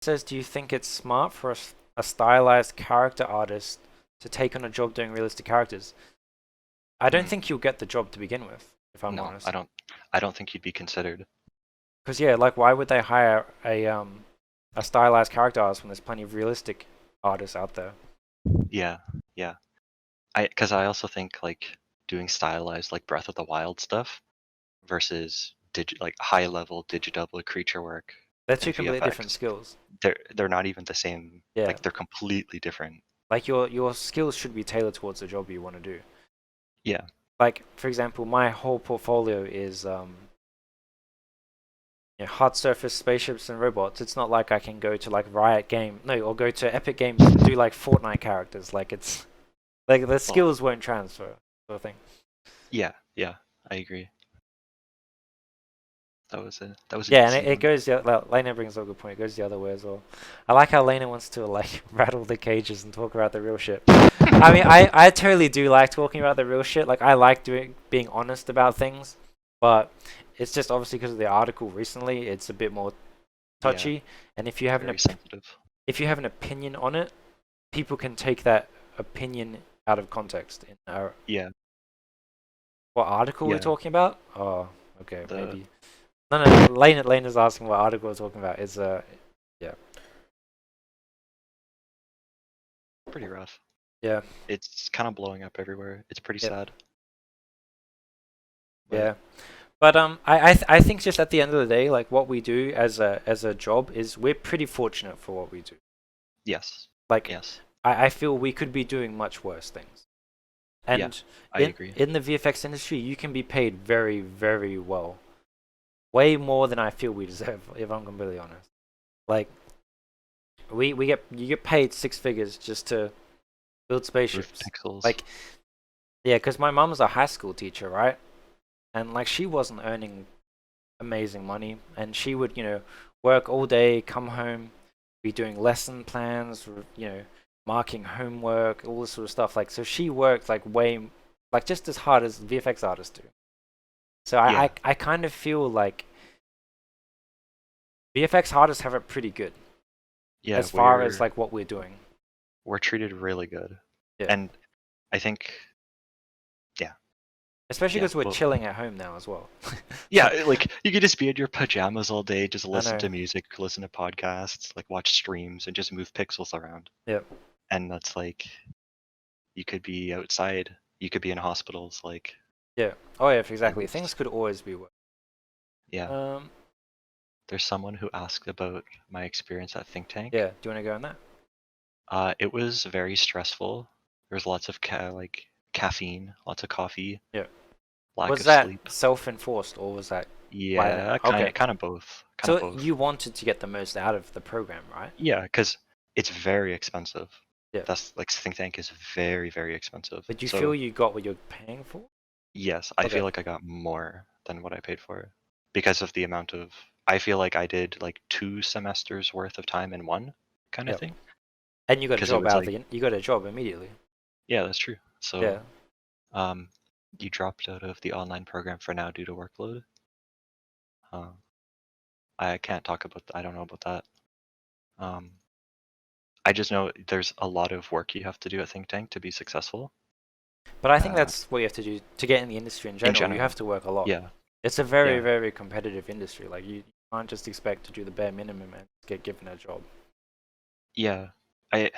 says, do you think it's smart for a stylized character artist to take on a job doing realistic characters? I don't Hmm. think you'll get the job to begin with, if I'm No, honest. I don't think you'd be considered. Because yeah, like why would they hire a stylized character artist when there's plenty of realistic artists out there? Yeah, yeah. Because I also think like doing stylized like Breath of the Wild stuff versus like high level digidouble creature work They're and two completely different VFX, skills. they're not even the same. Yeah, Like they're completely different. like your skills should be tailored towards the job you want to do. Yeah, Like for example, my whole portfolio is hard surface spaceships and robots. It's not like I can go to like Riot Game, no, or go to Epic Games and do like Fortnite characters. Like it's like the well, skills won't transfer, sort of thing. yeah, yeah. I agree. That was an Yeah, and easy it one. goes the like, Lena brings up a good point. It goes the other way as well. I like how Lena wants to like rattle the cages and talk about the real shit. I mean, I totally do like talking about the real shit. Like I like being honest about things, but it's just obviously because of the article recently, it's a bit more Yeah, touchy. And if you have very sensitive. if you have an opinion on it, people can take that opinion out of context. In Yeah, what article we're yeah. talking about? Oh, okay, The maybe. No, no. Lena's asking what article we're talking about. Is yeah, pretty rough. yeah, It's kind of blowing up everywhere. It's pretty yeah, sad. But yeah. But I think just at the end of the day, like what we do as a job is we're pretty fortunate for what we do. yes, Like yes, I feel we could be doing much worse things. yeah, And I agree. in the VFX industry, you can be paid very, very well. Way more than I feel we deserve, if I'm completely honest. Like we get you get paid six figures just to build Roof spaceships. pixels. Like yeah, because my mom's a high school teacher, right? And like she wasn't earning amazing money, and she would work all day, come home, be doing lesson plans, marking homework, all this sort of stuff. Like so, she worked like like just as hard as VFX artists do. So Yeah, I kind of feel like VFX artists have it pretty good yeah. as far as like what we're doing. We're treated really good, Yeah. and I think yeah, Especially yeah. because we're Well, chilling at home now as well. yeah. Like you could just be in your pajamas all day, just I listen know. to music, listen to podcasts, like watch streams, and just move pixels around. Yeah. And that's like you could be outside, you could be in hospitals, like Yeah. Oh yeah, and exactly. Things it's could always be worse. yeah. Um. There's someone who asked about my experience at Think Yeah. Tank. Do you want to go on that? It was very stressful. There was lots of like caffeine, lots of coffee, Yeah. lack Was of that sleep. self-enforced or was that by Yeah, okay? kind of both, kind of So both. you wanted to get the most out of the program, right? Yeah, because it's very expensive. Yeah. That's like Think Tank is very, very expensive. But you feel So you got what you're paying for? yes, I Okay. feel like I got more than what I paid for because of the amount of. I feel like I did like 2 semesters worth of time in one kind of Yep. thing And you got a because it job was out of like you got a job immediately. yeah, that's true. Yeah. So um, you dropped out of the online program for now due to workload. Uh, I can't talk about. I don't know about that. Um, I just know there's a lot of work you have to do at Think Tank to be successful. But I think Uh, that's what you have to do to get in the industry in in general. You have general, to work a lot. yeah, It's a very, yeah, very competitive industry. Like you can't just expect to do the bare minimum and get given a job. yeah. I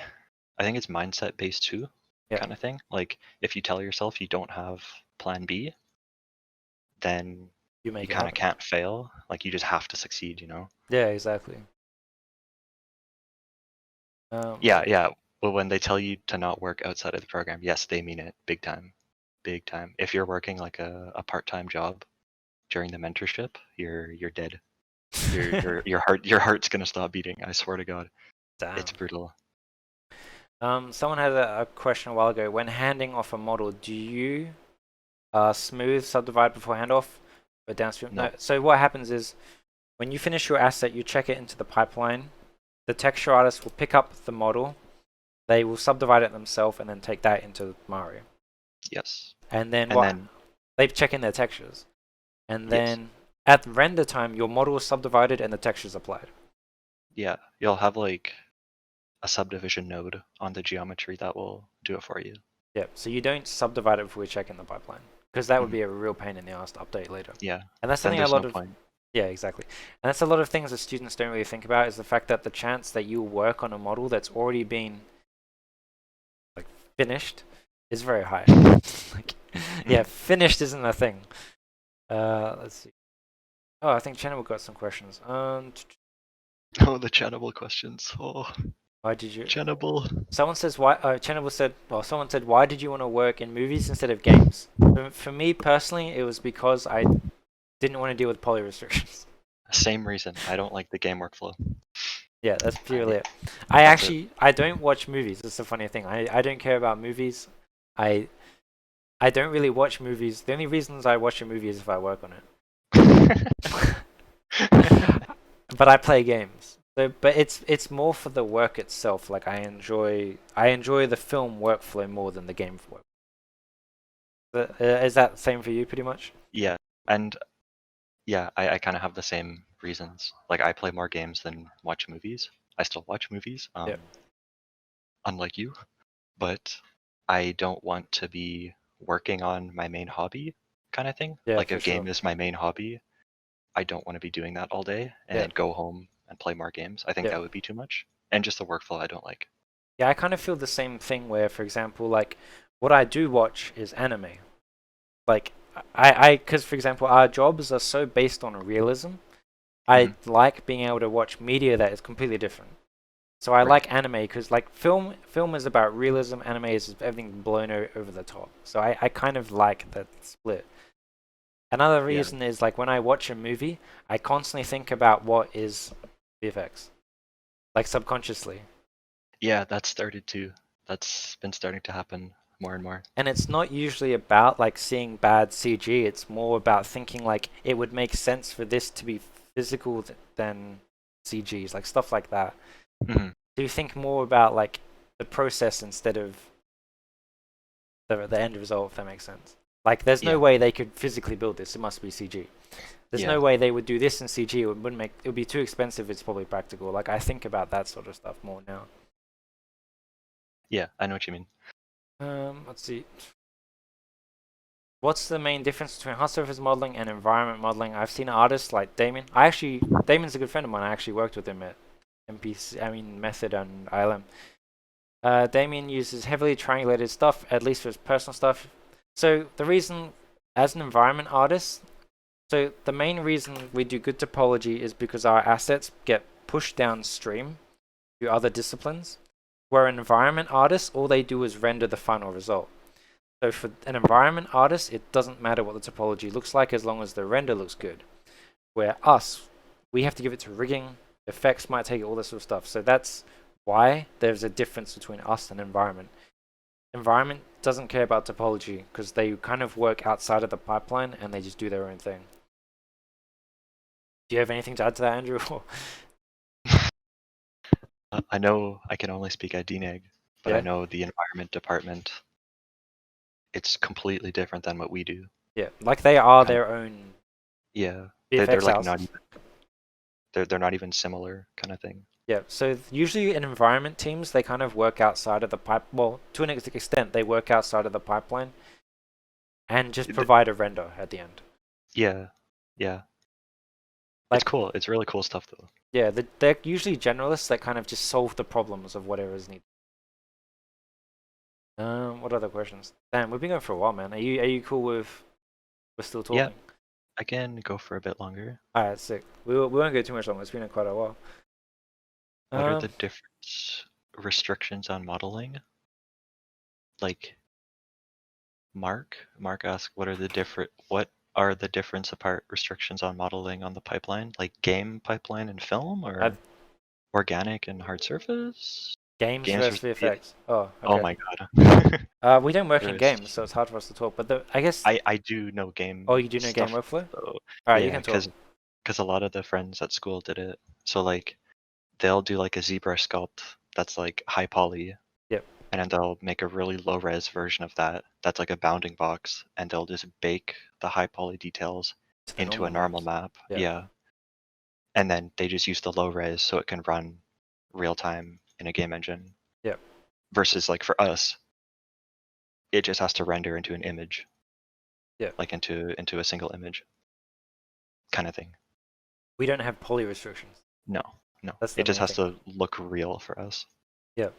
I think it's mindset based too, Yeah. kind of thing. Like if you tell yourself you don't have plan B, then You you make it kind of happen. can't fail. Like you just have to succeed, you know? Yeah, exactly. Yeah, yeah. But when they tell you to not work outside of the program, yes, they mean it big time. Big time. If you're working like a part-time job during the mentorship, you're dead. Your heart's gonna stop beating. I swear to God. Damn. It's brutal. Someone had a question a while ago. When handing off a model, do you smooth subdivide before handoff or downstream? No. No. So what happens is when you finish your asset, you check it into the pipeline. The texture artist will pick up the model. They will subdivide it themselves and then take that into Mario. Yes. And then And what? then They check in their textures. And yes. then at render time, your model is subdivided and the textures applied. Yeah, you'll have like a subdivision node on the geometry that will do it for you. Yeah, so you don't subdivide it before we check in the pipeline, because that would Hmm. be a real pain in the ass to update later. Yeah, And that's then something a there's lot no of, point. yeah, exactly. And that's a lot of things that students don't really think about, is the fact that the chance that you work on a model that's already been like finished is very high. Like, yeah, Mhm. finished isn't a thing. Let's see. Oh, I think Channel got some questions. Oh, the Channable questions. Oh, Why did you? Channable. Someone says why. Channel said. Well, someone said, why did you want to work in movies instead of games? For me personally, it was because I didn't want to deal with poly restrictions. Same reason. I don't like the game workflow. Yeah, that's I, purely it. that's it. I don't watch movies. That's the funny thing. I don't care about movies. I I don't really watch movies. The only reasons I watch a movie is if I work on it. But I play games. So, but it's more for the work itself. Like I enjoy the film workflow more than the game work. Is that the same for you, pretty much? Yeah, and yeah, I kind of have the same reasons. Like I play more games than watch movies. I still watch movies, Yeah, unlike you, but I don't want to be working on my main hobby kind of thing. yeah, Like for if game sure. is my main hobby, I don't want to be doing that all day Yeah, and go home and play more games. I think yeah, that would be too much. And just the workflow I don't like. yeah. I kind of feel the same thing. Where, for example, like what I do watch is anime. Like because for example, our jobs are so based on realism. I Hmm. like being able to watch media that is completely different. So I Right. like anime because like film is about realism, anime is everything blown over the top. So I kind of like that split. Another Yeah. reason is like when I watch a movie, I constantly think about what is VFX, like subconsciously. Yeah, that started to. That's been starting to happen more and more. And it's not usually about like seeing bad CG. It's more about thinking like it would make sense for this to be physical than CGs, like stuff like that. Hmm. So you think more about like the process instead of the end result, if that makes sense. Like, there's no Yeah. way they could physically build this. It must be CG. There's Yeah. no way they would do this in CG. It wouldn't make. It would be too expensive. It's probably practical. Like, I think about that sort of stuff more now. Yeah, I know what you mean. Let's see. What's the main difference between hot surface modeling and environment modeling? I've seen artists like Damien. Damien's a good friend of mine. I actually worked with him at MPC. I mean, Method and ILM. Damien uses heavily triangulated stuff, at least for his personal stuff. So the reason, as an environment artist, so the main reason we do good topology is because our assets get pushed downstream to other disciplines. Where an environment artist, all they do is render the final result. So for an environment artist, it doesn't matter what the topology looks like as long as the render looks good. Where us, we have to give it to rigging, effects might take it, all this sort of stuff. So that's why there's a difference between us and environment. Environment doesn't care about topology because they kind of work outside of the pipeline and they just do their own thing. Do you have anything to add to that, Andrew? I know I can only speak at Dneg, but I Yeah, know the environment department, it's completely different than what we do. yeah. Like they are Kind of, their own yeah. They're VFX like not houses. even they're not even similar kind of thing. Yeah. So usually in environment teams, they kind of work outside of the pipe. Well, to an extent, they work outside of the pipeline and just Th- provide a render at the end. Yeah. Yeah. It's Like, cool. It's really cool stuff though. yeah, they're usually generalists that kind of just solve the problems of whatever is needed. What other questions? Damn, we've been going for a while, man. Are you cool with we're still Yeah, talking? I can go for a bit longer. Alright, sick. We won't go too much longer. It's been quite a while. What are the Um, different restrictions on modeling? Like Mark asked, what are the difference apart restrictions on modeling on the pipeline? Like game pipeline and film, I, or organic and hard surface? games Games versus versus yeah. VFX. Oh, Oh okay. my god. We don't work in There is. games, so it's hard for us to talk. But I guess. I do know Oh, game you do know game stuff workflow? though. Alright, you Yeah, can talk. because a lot of the friends at school did it. So like they'll do like a ZBrush sculpt that's like high poly, Yep. and then they'll make a really low res version of that that's like a bounding box, and they'll just bake the high poly details To the into a normal normal maps. map. Yeah. Yeah. and then they just use the low res so it can run real time in a game engine. Yep. Versus like for us, it just has to render into an image. Yeah. Like into a single image kind of thing. We don't have poly restrictions. No, no. That's the It just main has thing. to look real for us. Yeah.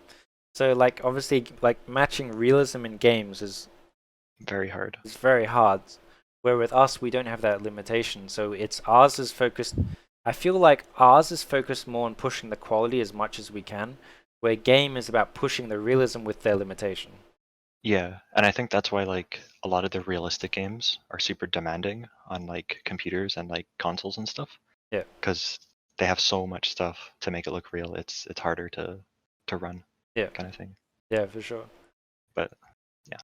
So like obviously like matching realism in games Very hard. is very hard. Where with us we don't have that limitation. So it's ours is focused. I feel like ours is focused more on pushing the quality as much as we can, where game is about pushing the realism with their limitation. Yeah, and I think that's why like a lot of the realistic games are super demanding on like computers and like consoles and stuff. Yeah. Because they have so much stuff to make it look real. It's harder to run, Yeah. kind of thing. Yeah, for sure. But